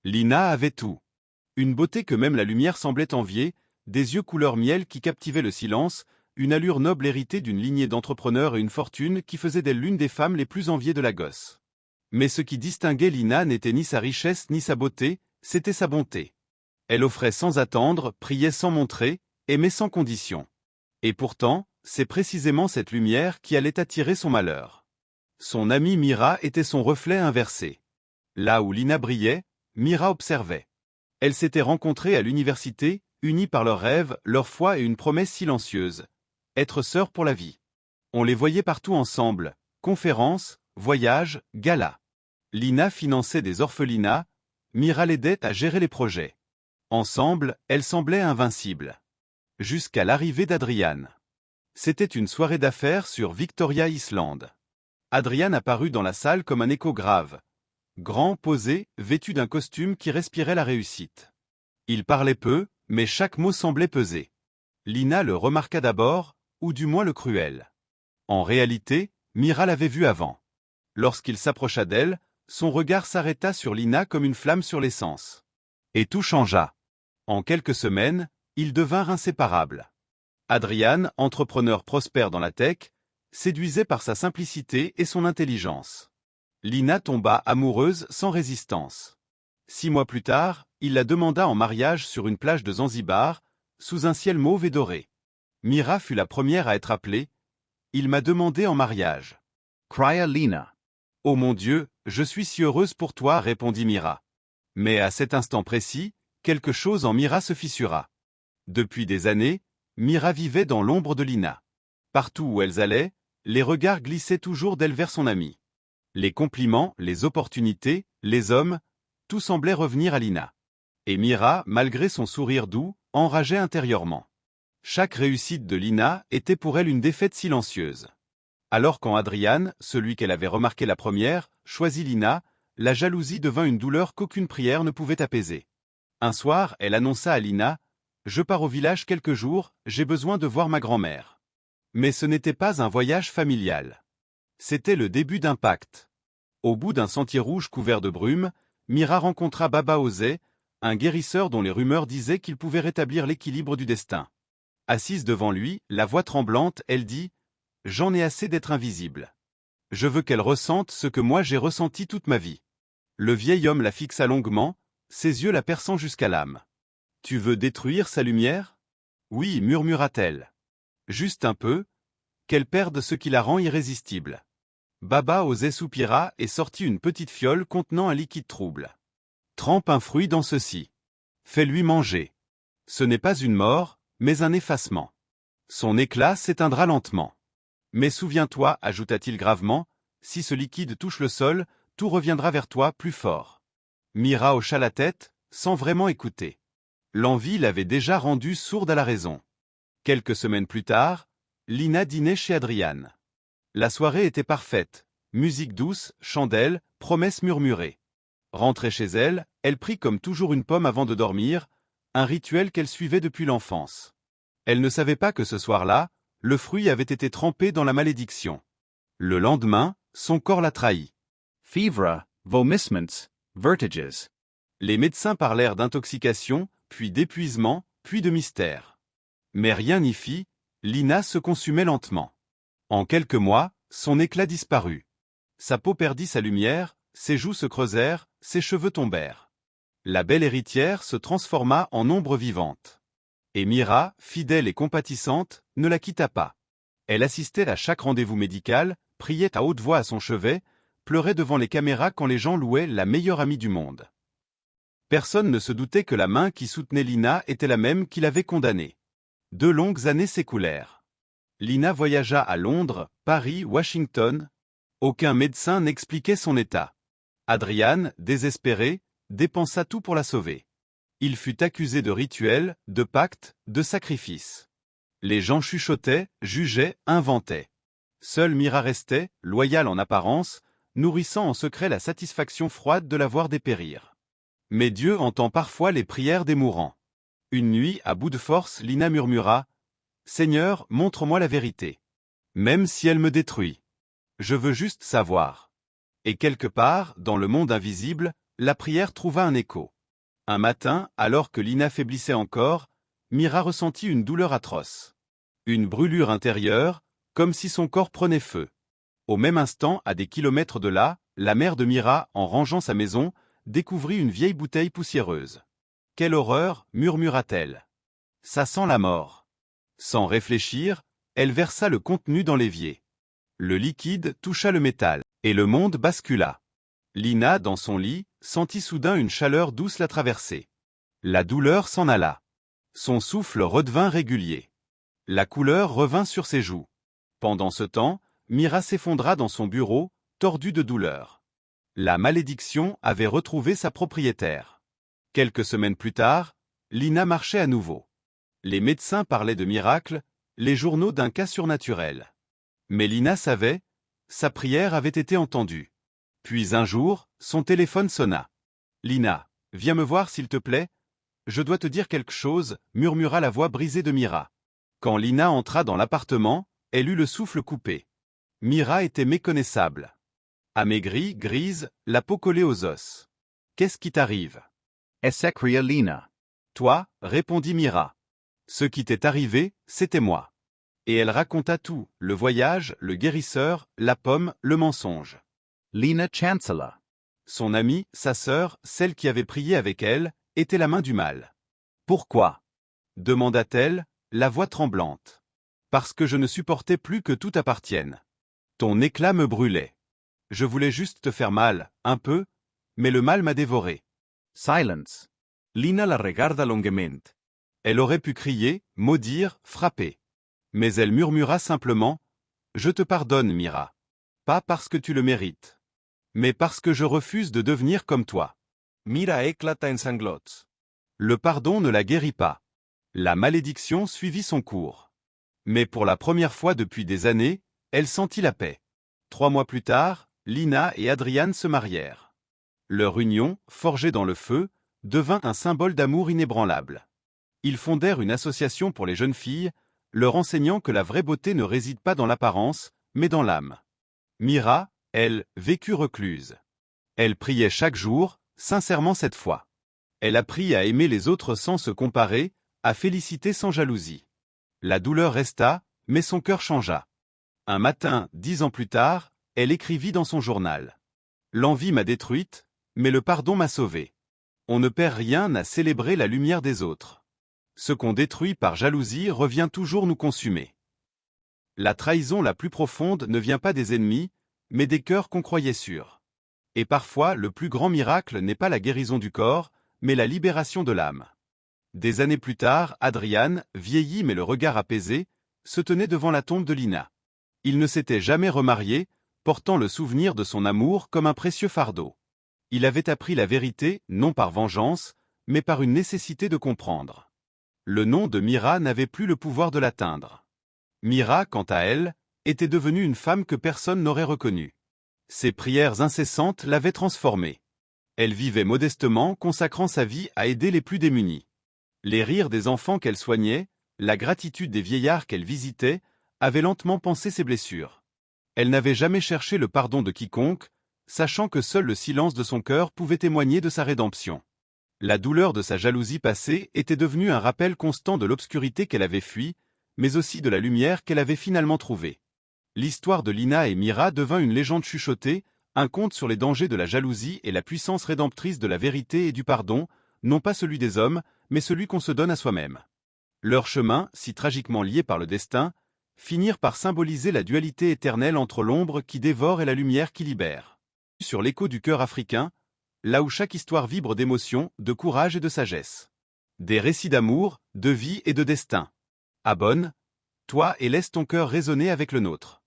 Lina avait tout. Une beauté que même la lumière semblait envier, des yeux couleur miel qui captivaient le silence, une allure noble héritée d'une lignée d'entrepreneurs et une fortune qui faisait d'elle l'une des femmes les plus enviées de Lagos. Mais ce qui distinguait Lina n'était ni sa richesse ni sa beauté, c'était sa bonté. Elle offrait sans attendre, priait sans montrer, aimait sans condition. Et pourtant, c'est précisément cette lumière qui allait attirer son malheur. Son amie Mira était son reflet inversé. Là où Lina brillait, Mira observait. Elles s'étaient rencontrées à l'université, unies par leurs rêves, leur foi et une promesse silencieuse. Être sœurs pour la vie. On les voyait partout ensemble, conférences, voyages, galas. Lina finançait des orphelinats, Mira l'aidait à gérer les projets. Ensemble, elles semblaient invincibles. Jusqu'à l'arrivée d'Adrian. C'était une soirée d'affaires sur Victoria Island. Adrian apparut dans la salle comme un écho grave. Grand, posé, vêtu d'un costume qui respirait la réussite. Il parlait peu, mais chaque mot semblait peser. Lina le remarqua d'abord, ou du moins le cruel. En réalité, Mira l'avait vu avant. Lorsqu'il s'approcha d'elle, son regard s'arrêta sur Lina comme une flamme sur l'essence. Et tout changea. En quelques semaines, ils devinrent inséparables. Adrian, entrepreneur prospère dans la tech, séduisait par sa simplicité et son intelligence. Lina tomba amoureuse sans résistance. 6 mois plus tard, il la demanda en mariage sur une plage de Zanzibar, sous un ciel mauve et doré. Mira fut la première à être appelée. Il m'a demandé en mariage. Cria Lina. Oh mon Dieu, je suis si heureuse pour toi, répondit Mira. Mais à cet instant précis, quelque chose en Mira se fissura. Depuis des années, Mira vivait dans l'ombre de Lina. Partout où elles allaient, les regards glissaient toujours d'elle vers son amie. Les compliments, les opportunités, les hommes, tout semblait revenir à Lina. Et Mira, malgré son sourire doux, enrageait intérieurement. Chaque réussite de Lina était pour elle une défaite silencieuse. Alors quand Adrian, celui qu'elle avait remarqué la première, choisit Lina, la jalousie devint une douleur qu'aucune prière ne pouvait apaiser. Un soir, elle annonça à Lina, « Je pars au village quelques jours, j'ai besoin de voir ma grand-mère. » Mais ce n'était pas un voyage familial. C'était le début d'un pacte. Au bout d'un sentier rouge couvert de brume, Mira rencontra Baba Osei, un guérisseur dont les rumeurs disaient qu'il pouvait rétablir l'équilibre du destin. Assise devant lui, la voix tremblante, elle dit « J'en ai assez d'être invisible. Je veux qu'elle ressente ce que moi j'ai ressenti toute ma vie. » Le vieil homme la fixa longuement, ses yeux la perçant jusqu'à l'âme. « Tu veux détruire sa lumière ?»« Oui, murmura-t-elle. Juste un peu, qu'elle perde ce qui la rend irrésistible. » Baba Osei soupira et sortit une petite fiole contenant un liquide trouble. « Trempe un fruit dans ceci. Fais-lui manger. Ce n'est pas une mort, mais un effacement. Son éclat s'éteindra lentement. Mais souviens-toi, ajouta-t-il gravement, si ce liquide touche le sol, tout reviendra vers toi plus fort. » Mira hocha la tête, sans vraiment écouter. L'envie l'avait déjà rendue sourde à la raison. Quelques semaines plus tard, Lina dînait chez Adrian. La soirée était parfaite, musique douce, chandelles, promesses murmurées. Rentrée chez elle, elle prit comme toujours une pomme avant de dormir, un rituel qu'elle suivait depuis l'enfance. Elle ne savait pas que ce soir-là, le fruit avait été trempé dans la malédiction. Le lendemain, son corps la trahit. Fever, vomissements, vertiges. Les médecins parlèrent d'intoxication, puis d'épuisement, puis de mystère. Mais rien n'y fit, Lina se consumait lentement. En quelques mois, son éclat disparut. Sa peau perdit sa lumière, ses joues se creusèrent, ses cheveux tombèrent. La belle héritière se transforma en ombre vivante. Et Mira, fidèle et compatissante, ne la quitta pas. Elle assistait à chaque rendez-vous médical, priait à haute voix à son chevet, pleurait devant les caméras quand les gens louaient la meilleure amie du monde. Personne ne se doutait que la main qui soutenait Lina était la même qui l'avait condamnée. 2 longues années s'écoulèrent. Lina voyagea à Londres, Paris, Washington. Aucun médecin n'expliquait son état. Adrian, désespéré, dépensa tout pour la sauver. Il fut accusé de rituels, de pactes, de sacrifices. Les gens chuchotaient, jugeaient, inventaient. Seule Mira restait, loyale en apparence, nourrissant en secret la satisfaction froide de la voir dépérir. Mais Dieu entend parfois les prières des mourants. Une nuit, à bout de force, Lina murmura « Seigneur, montre-moi la vérité. Même si elle me détruit. Je veux juste savoir. » Et quelque part, dans le monde invisible, la prière trouva un écho. Un matin, alors que Lina faiblissait encore, Mira ressentit une douleur atroce. Une brûlure intérieure, comme si son corps prenait feu. Au même instant, à des kilomètres de là, la mère de Mira, en rangeant sa maison, découvrit une vieille bouteille poussiéreuse. « Quelle horreur !» murmura-t-elle. « Ça sent la mort. » Sans réfléchir, elle versa le contenu dans l'évier. Le liquide toucha le métal, et le monde bascula. Lina, dans son lit, sentit soudain une chaleur douce la traverser. La douleur s'en alla. Son souffle redevint régulier. La couleur revint sur ses joues. Pendant ce temps, Mira s'effondra dans son bureau, tordue de douleur. La malédiction avait retrouvé sa propriétaire. Quelques semaines plus tard, Lina marchait à nouveau. Les médecins parlaient de miracles, les journaux d'un cas surnaturel. Mais Lina savait, sa prière avait été entendue. Puis un jour, son téléphone sonna. « Lina, viens me voir s'il te plaît. Je dois te dire quelque chose » murmura la voix brisée de Mira. Quand Lina entra dans l'appartement, elle eut le souffle coupé. Mira était méconnaissable. Amaigrie, grise, la peau collée aux os. « Qu'est-ce qui t'arrive » s'écria Lina. « Toi » répondit Mira. « Ce qui t'est arrivé, c'était moi. » Et elle raconta tout, le voyage, le guérisseur, la pomme, le mensonge. Lina chancela. Son amie, sa sœur, celle qui avait prié avec elle, était la main du mal. « Pourquoi » demanda-t-elle, la voix tremblante. « Parce que je ne supportais plus que tout appartienne. Ton éclat me brûlait. Je voulais juste te faire mal, un peu, mais le mal m'a dévoré. » Silence. Lina la regarda longuement. Elle aurait pu crier, maudire, frapper. Mais elle murmura simplement « Je te pardonne, Mira. Pas parce que tu le mérites, mais parce que je refuse de devenir comme toi. » Mira éclata en sanglots. Le pardon ne la guérit pas. La malédiction suivit son cours. Mais pour la première fois depuis des années, elle sentit la paix. 3 mois plus tard, Lina et Adrian se marièrent. Leur union, forgée dans le feu, devint un symbole d'amour inébranlable. Ils fondèrent une association pour les jeunes filles, leur enseignant que la vraie beauté ne réside pas dans l'apparence, mais dans l'âme. Mira, elle, vécut recluse. Elle priait chaque jour, sincèrement cette fois. Elle apprit à aimer les autres sans se comparer, à féliciter sans jalousie. La douleur resta, mais son cœur changea. Un matin, 10 ans plus tard, elle écrivit dans son journal. « L'envie m'a détruite, mais le pardon m'a sauvée. On ne perd rien à célébrer la lumière des autres. Ce qu'on détruit par jalousie revient toujours nous consumer. » La trahison la plus profonde ne vient pas des ennemis, mais des cœurs qu'on croyait sûrs. Et parfois, le plus grand miracle n'est pas la guérison du corps, mais la libération de l'âme. Des années plus tard, Adrian, vieilli mais le regard apaisé, se tenait devant la tombe de Lina. Il ne s'était jamais remarié, portant le souvenir de son amour comme un précieux fardeau. Il avait appris la vérité, non par vengeance, mais par une nécessité de comprendre. Le nom de Mira n'avait plus le pouvoir de l'atteindre. Mira, quant à elle, était devenue une femme que personne n'aurait reconnue. Ses prières incessantes l'avaient transformée. Elle vivait modestement, consacrant sa vie à aider les plus démunis. Les rires des enfants qu'elle soignait, la gratitude des vieillards qu'elle visitait, avaient lentement pansé ses blessures. Elle n'avait jamais cherché le pardon de quiconque, sachant que seul le silence de son cœur pouvait témoigner de sa rédemption. La douleur de sa jalousie passée était devenue un rappel constant de l'obscurité qu'elle avait fui, mais aussi de la lumière qu'elle avait finalement trouvée. L'histoire de Lina et Mira devint une légende chuchotée, un conte sur les dangers de la jalousie et la puissance rédemptrice de la vérité et du pardon, non pas celui des hommes, mais celui qu'on se donne à soi-même. Leurs chemins, si tragiquement liés par le destin, finirent par symboliser la dualité éternelle entre l'ombre qui dévore et la lumière qui libère. Sur l'écho du cœur africain, là où chaque histoire vibre d'émotion, de courage et de sagesse. Des récits d'amour, de vie et de destin. Abonne-toi et laisse ton cœur résonner avec le nôtre.